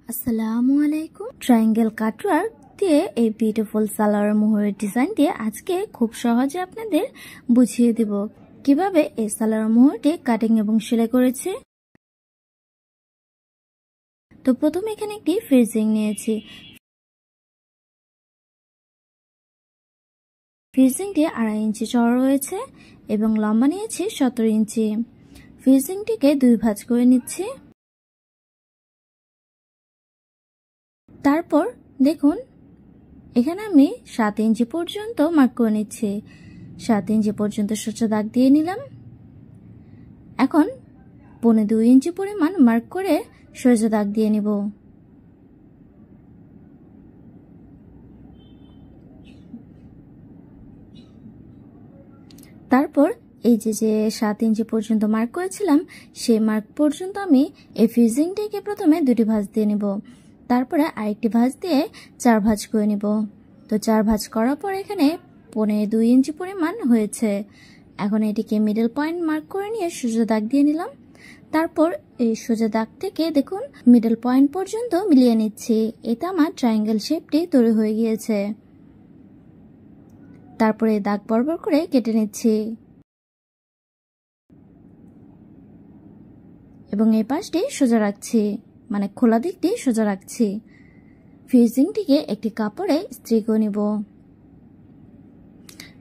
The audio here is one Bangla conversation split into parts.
আসসালামু আলাইকুম। ট্রায়াঙ্গেল কাটওয়ার্ক দিয়ে এই বিউটিফুল সালোয়ার মোহরের ডিজাইন দিয়ে আজকে খুব সহজে আপনাদের বুঝিয়ে দেব কিভাবে এই সালোয়ার মোহরটি কাটিং এবং সেলাই করেছে। তো প্রথমে এখানে একটি ফ্রিজিং নিয়েছি। ফ্রিজিংটি 2.5 ইঞ্চি চওড়া রয়েছে এবং লম্বা নিয়েছি 17 ইঞ্চি। ফ্রিজিংটিকে 2 ভাঁজ করে নিচ্ছি। তারপর দেখুন এখানে আমি 7 ইঞ্চি পর্যন্ত মার্ক করে নিচ্ছি। 7 ইঞ্চি পর্যন্ত সোজা দাগ দিয়ে নিলাম। এখন 2.25 ইঞ্চি পরিমাণ মার্ক করে সোজা দাগ দিয়ে নিব। তারপর এই যে 7 ইঞ্চি পর্যন্ত মার্ক করেছিলাম সেই মার্ক পর্যন্ত আমি এই ফ্রিজিংটিকে প্রথমে 2টি ভাঁজ দিয়ে নিব। তারপরে আরেকটি ভাঁজ দিয়ে 4 ভাঁজ করে নিব। তো 4 ভাঁজ করার পর এখানে 2.25 ইঞ্চি পরিমাণ হয়েছে। এখন এটিকে মিডল পয়েন্ট মার্ক করে নিয়ে সোজা দাগ দিয়ে নিলাম। তারপর এই সোজা দাগ থেকে দেখুন মিডল পয়েন্ট পর্যন্ত মিলিয়ে নিচ্ছি। এতে আমার ট্রায়াঙ্গেল শেপটি তৈরি হয়ে গিয়েছে। তারপরে দাগ বরাবর করে কেটে নিচ্ছি এবং এই পাশটি সোজা রাখছি, মানে খোলা দিকটি সোজা রাখছি। ফ্রিজিংটিকে একটি কাপড়ে ইস্ত্রি করে নিব।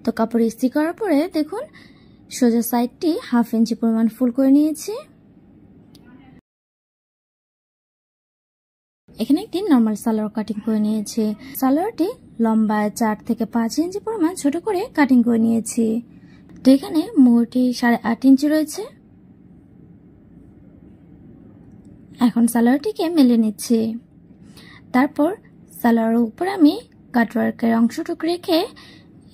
তো কাপড়ে ইস্ত্রি করার পরে দেখুন সোজা সাইডটি 1/2 ইঞ্চি পরিমাণ ফুল করে নিয়েছি। এখানে একটি নরমাল সালোয়ার কাটিং করে নিয়েছি। সালোয়ারটি লম্বায় 4 থেকে 5 ইঞ্চি পরিমাণ ছোট করে কাটিং করে নিয়েছি। তো এখানে মোহরটি 8.5 ইঞ্চি রয়েছে। এখন সালোয়ারটিকে মেলে নিচ্ছি। তারপর সালোয়ারের উপর আমি কাটওয়ার্কের অংশটুকু রেখে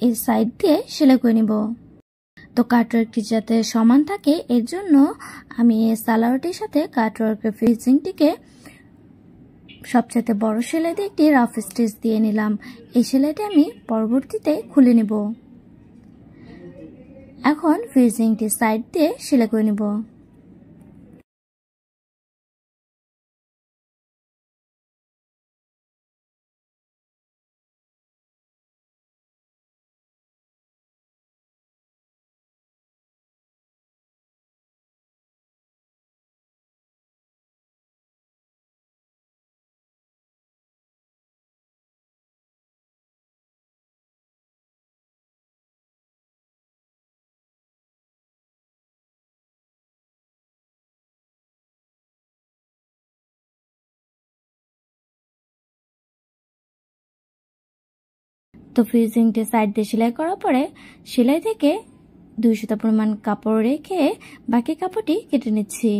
এই সাইড দিয়ে সেলাই করে নিব। তো কাটওয়ার্কটি যাতে সমান থাকে এর জন্য আমি এই সালোয়ারটির সাথে কাটওয়ার্কের ফিনিশিংটিকে সবচেয়ে বড় সেলাই দিয়ে একটি রাফ স্টিচ দিয়ে নিলাম। এই সেলাইটা আমি পরবর্তীতে খুলে নেব। এখন ফিনিশিংটি সাইড দিয়ে সেলাই করে নেব। তো ফ্রিজিংটি সাইড দিয়ে সেলাই করার পরে সেলাই থেকে 2 সুতা পরিমাণ কাপড় রেখে বাকি কাপড়টি কেটে নিচ্ছি।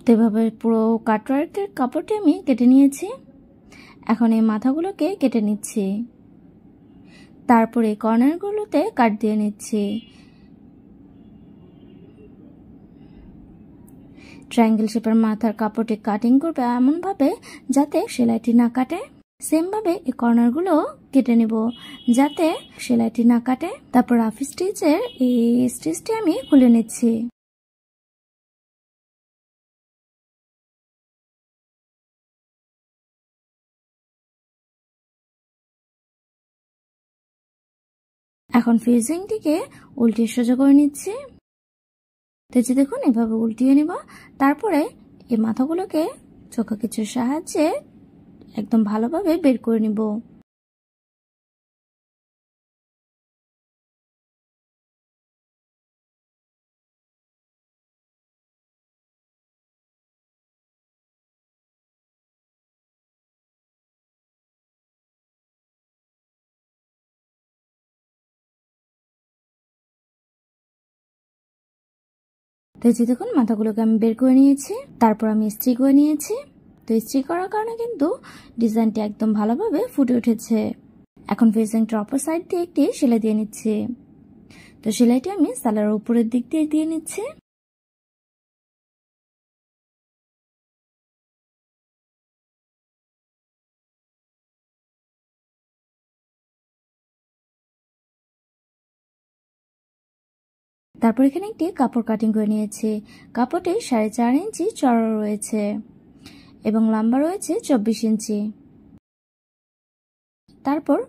তো এভাবে পুরো কাটওয়ার্কের কাপড়টি আমি কেটে নিয়েছি। এখন এই মাথাগুলোকে কেটে নিচ্ছি। তারপরে কর্নারগুলোতে কাট দিয়ে নিচ্ছি। ট্রায়াঙ্গেল শেপের মাথার কাপড়টি কাটিং করবে এমনভাবে যাতে সেলাইটি না কাটে। সেম ভাবে এই কর্নারগুলো কেটে নিব যাতে সেলাইটি না কাটে। তারপর রাফ স্টিচের এই স্টিচটি আমি খুলে নিচ্ছি। এখন ফ্রিজিংটিকে উল্টিয়ে সোজা করে নিচ্ছি। তেজে দেখুন এভাবে উল্টিয়ে নিব। তারপরে এই মাথাগুলোকে চোখা কিছুর সাহায্যে একদম ভালোভাবে বের করে নিব। তো এই যে দেখুন মাথাগুলোকে আমি বের করে নিয়েছি। তারপর আমি ইস্ত্রি করে নিয়েছি। তো ইস্ত্রি করার কারণে কিন্তু ডিজাইনটি একদম ভালোভাবে ফুটে উঠেছে। এখন ফ্রিজিংটার অপর সাইড দিয়ে একটি সেলাই দিয়ে নিচ্ছি। তো সেলাইটি আমি সালোয়ারের উপরের দিক দিয়ে নিচ্ছি। তারপর এখানে একটি কাপড় কাটিং করে নিয়েছি। কাপড়টি 4.5 ইঞ্চি চওড়া রয়েছে এবং লম্বা রয়েছে 24 ইঞ্চি। তারপর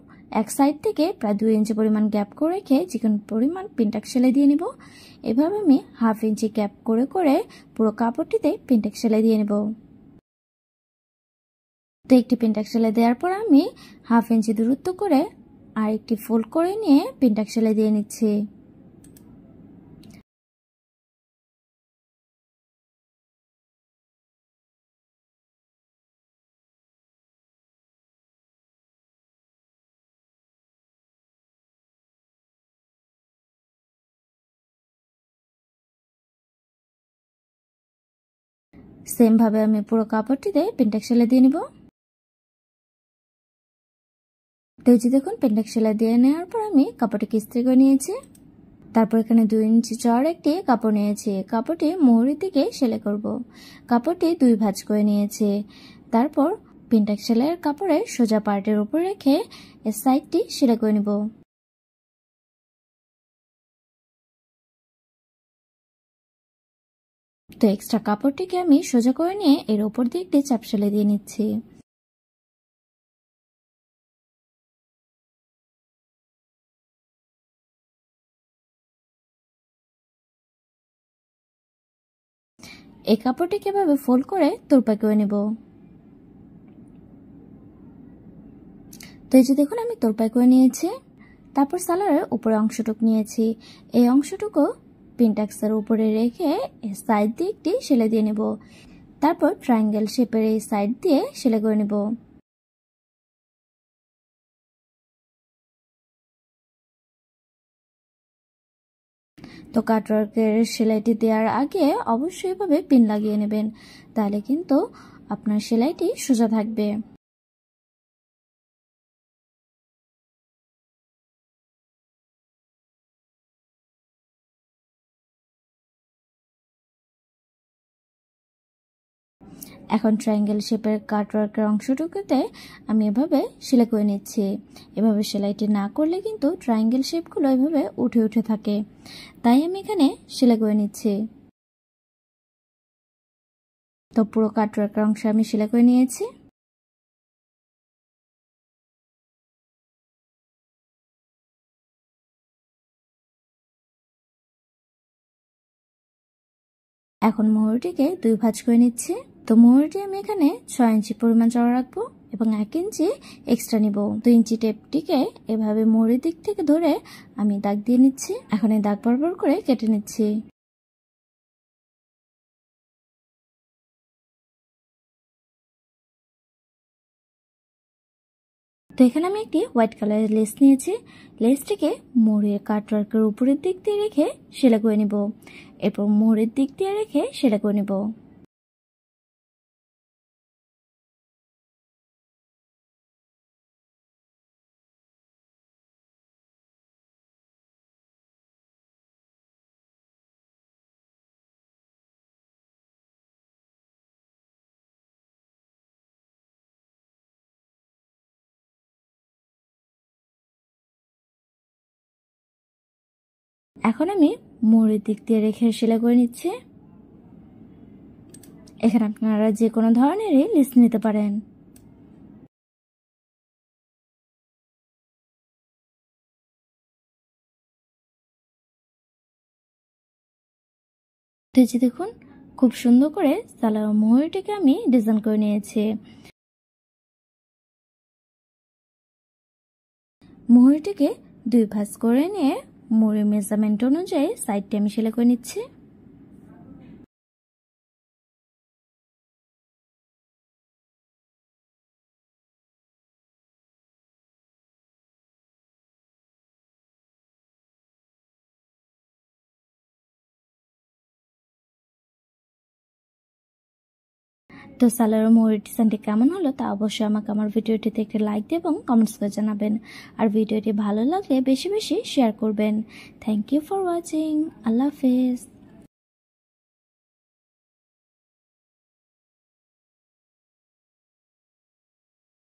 এক সাইড থেকে প্রায় 2 ইঞ্চি পরিমাণ গ্যাপ করে রেখে চিকন পরিমাণ পিনটাক সেলাই দিয়ে নিব। এভাবে আমি 1/2 ইঞ্চি গ্যাপ করে করে পুরো কাপড়টিতে পিনটাক সেলাই দিয়ে নেব। তো একটি পিনটাক সেলাই দেওয়ার পর আমি 1/2 ইঞ্চি দূরত্ব করে আরেকটি ফোল্ড করে নিয়ে পিনটাক সেলাই দিয়ে নিচ্ছি। সেম ভাবে আমি পুরো কাপড়টিতে পিনটাক সেলাই দিয়ে নিব। তো এই যে দেখুন পিনটাক সেলাই দিয়ে নেওয়ার পর আমি কাপড়টিকে ইস্ত্রি করে নিয়েছি। তারপর এখানে 2 ইঞ্চি চওড়া একটি কাপড় নিয়েছি। কাপড়টি মোহরের দিকে সেলাই করব। কাপড়টি 2 ভাঁজ করে নিয়েছি। তারপর পিনটাক সেলাইয়ের কাপড়ের সোজা পার্টের উপর রেখে এর সাইডটি সেলাই করে নিব। তো এক্সট্রা কাপড়টিকে আমি সোজা করে নিয়ে এর উপর দিয়ে একটি চাপ সেলাই দিয়ে নিচ্ছি। এই কাপড়টিকে এভাবে ফোল্ড করে তোরপা করে নেব। তো এই যে দেখুন আমি তোরপা করে নিয়েছি। তারপর সালোয়ারের উপরে অংশটুকু নিয়েছি। এই অংশটুকু পিনটাক্সের উপরে রেখে সাইড দিয়ে একটি সেলাই দিয়ে নেব। তারপর ট্রায়াঙ্গেল শেপের এই সাইড দিয়ে সেলাই করে নেব। তো কাটওয়ার্কের সেলাইটি দেওয়ার আগে অবশ্যই ভাবে পিন লাগিয়ে নেবেন, তাহলে কিন্তু আপনার সেলাইটি সোজা থাকবে। এখন ট্রায়াঙ্গেল শেপের কাটওয়ার্কের অংশটুকুতে আমি এভাবে সেলাই করে নিচ্ছি। এভাবে সেলাইটি না করলে কিন্তু ট্রায়াঙ্গেল শেপগুলো এভাবে উঠে উঠে থাকে, তাই আমি এখানে সেলাই করে নিচ্ছি। তো পুরো কাটওয়ার্কের অংশ আমি সেলাই করে নিয়েছি। এখন মোহরটিকে 2 ভাঁজ করে নিচ্ছি। তো মোহরটি আমি এখানে 6 ইঞ্চি পরিমাণ চওড়া রাখবো এবং 1 ইঞ্চি এক্সট্রা নিব। 2 ইঞ্চি টেপটিকে এভাবে মোহরের দিক থেকে ধরে আমি দাগ দিয়ে নিচ্ছি। এখন এই দাগ বরাবর করে কেটে নিচ্ছি। তো এখানে আমি একটি হোয়াইট কালারের লেস নিয়েছি। লেসটিকে মোহরের কাটওয়ার্কের উপরের দিক দিয়ে রেখে সেলাই করে নিব। এরপর মোহরের দিক দিয়ে রেখে সেলাই করে নিব। এখন আমি মোহরের দিক দিয়ে রেখে সেলাই করে নিচ্ছি। এখানে আপনারা যে কোনো ধরনেরই লেস নিতে পারেন। তো এই যে দেখুন খুব সুন্দর করে সালোয়ার মোহরটিকে আমি ডিজাইন করে নিয়েছি। মোহরটিকে 2 ভাঁজ করে নিয়ে মোহরের মেজারমেন্ট অনুযায়ী সাইডটি আমি সেলাই করে নিচ্ছি। তো সালোয়ার মোহরের ডিজাইনটি কেমন হলো তা অবশ্যই আমাকে আমার ভিডিওটিতে একটি লাইক দিয়ে এবং কমেন্টস করে জানাবেন। আর ভিডিওটি ভালো লাগলে বেশি বেশি শেয়ার করবেন। Thank you for watching. আল্লাহ হাফেজ।